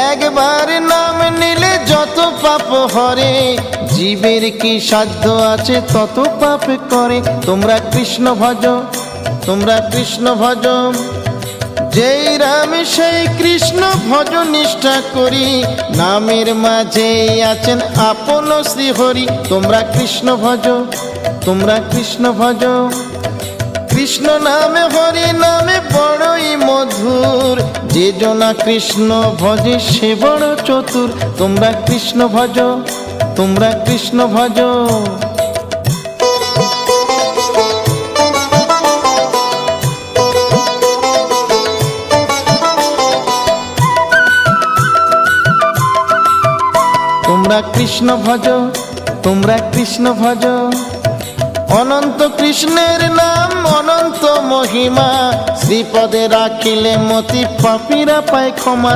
একবার নাম নিলে যত পাপ হরে, জীবের কি সাধ্য আছে তত পাপ করে। তোমরা কৃষ্ণ ভজ, তোমরা কৃষ্ণ ভজ, যেই রাম সেই কৃষ্ণ ভজ নিষ্ঠা করি, নামের মাঝে আছেন আপন শ্রীহরি। তোমরা কৃষ্ণ ভজ, তোমরা কৃষ্ণ ভজ, কৃষ্ণ নামে হরি নামে বড়ই মধুর, যে জনা কৃষ্ণ ভজে সে বড় চতুর। তোমরা কৃষ্ণ ভজ, তোমরা কৃষ্ণ ভজ। তোমরা কৃষ্ণ ভজ, তোমরা কৃষ্ণ ভজ, অনন্ত কৃষ্ণের নাম অনন্ত মহিমা, শ্রীপদে রাখিলে মতি পাপীরা পায় ক্ষমা।